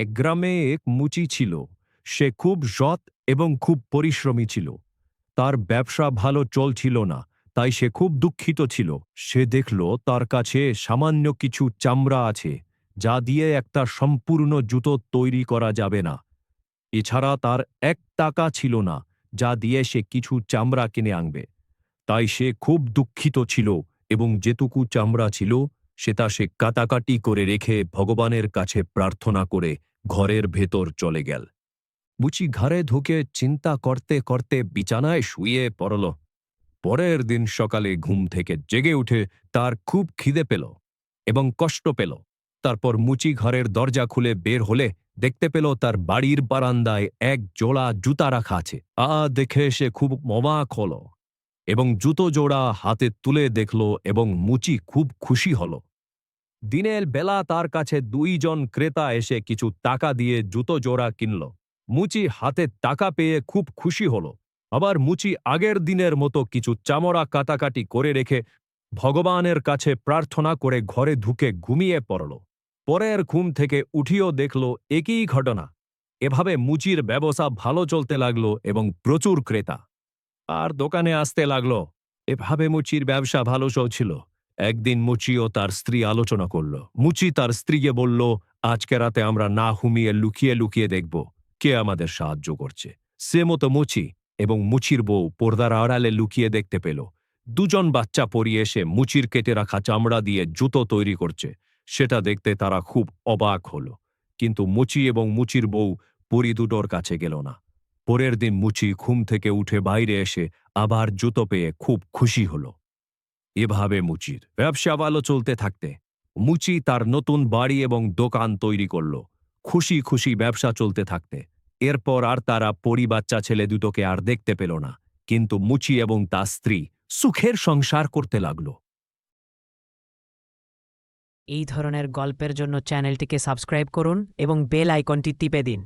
এক গ্রামে এক মুচি ছিল। সে খুব সৎ এবং খুব পরিশ্রমী ছিল। তার ব্যবসা ভালো চলছিল না, তাই সে খুব দুঃখিত ছিল। সে দেখল তার কাছে সামান্য কিছু চামড়া আছে, যা দিয়ে একটা সম্পূর্ণ জুতো তৈরি করা যাবে না। এছাড়া তার 1 টাকা ছিল না, যা দিয়ে সে কিছু চামড়া কিনে আনবে। তাই সে খুব দুঃখিত ছিল এবং যেটুকু চামড়া ছিল সেটা সে কাটাকাটি করে রেখে ভগবানের কাছে প্রার্থনা করে ঘরের ভেতর চলে গেল। মুচি ঘরে ঢুকে চিন্তা করতে করতে বিছানায় শুয়ে পড়ল। পরের দিন সকালে ঘুম থেকে জেগে উঠে তার খুব খিদে পেল এবং কষ্ট পেল। তারপর মুচি ঘরের দরজা খুলে বের হলে দেখতে পেল তার বাড়ির বারান্দায় এক জোড়া জুতা রাখা আছে। দেখে সে খুব অবাক হল এবং জুতো জোড়া হাতে তুলে দেখল এবং মুচি খুব খুশি হল। দিনের বেলা তার কাছে 2 জন ক্রেতা এসে কিছু টাকা দিয়ে জুতো জোড়া কিনল। মুচি হাতে টাকা পেয়ে খুব খুশি হল। আবার মুচি আগের দিনের মতো কিছু চামড়া কাটাকাটি করে রেখে ভগবানের কাছে প্রার্থনা করে ঘরে ঢুকে ঘুমিয়ে পড়ল। পরের ঘুম থেকে উঠিও দেখল একই ঘটনা। এভাবে মুচির ব্যবসা ভালো চলতে লাগলো এবং প্রচুর ক্রেতা আর দোকানে আসতে লাগলো। এভাবে মুচির ব্যবসা ভালো চলছিল। একদিন মুচি ও তার স্ত্রী আলোচনা করল। মুচি তার স্ত্রীকে বলল, আজকে রাতে আমরা না ঘুমিয়ে লুকিয়ে লুকিয়ে দেখব কে আমাদের সাহায্য করছে। সে মতো মুচি এবং মুচির বউ পর্দার আড়ালে লুকিয়ে দেখতে পেল 2 জন বাচ্চা পরিয়ে এসে মুচির কেটে রাখা চামড়া দিয়ে জুতো তৈরি করছে। সেটা দেখতে তারা খুব অবাক হলো, কিন্তু মুচি এবং মুচির বউ পরী দুটোর কাছে গেল না। পরের দিন মুচি ঘুম থেকে উঠে বাইরে এসে আবার জুতো পেয়ে খুব খুশি হলো। এভাবে মুচির ব্যবসা ভালো চলতে থাকতে মুচি তার নতুন বাড়ি এবং দোকান তৈরি করল। খুশি খুশি ব্যবসা চলতে থাকতে এরপর আর তারা বাচ্চা ছেলে দুটোকে আর দেখতে পেল না, কিন্তু মুচি এবং তার স্ত্রী সুখের সংসার করতে লাগলো। এই ধরনের গল্পের জন্য চ্যানেলটিকে সাবস্ক্রাইব করুন এবং বেল আইকনটি টিপে দিন।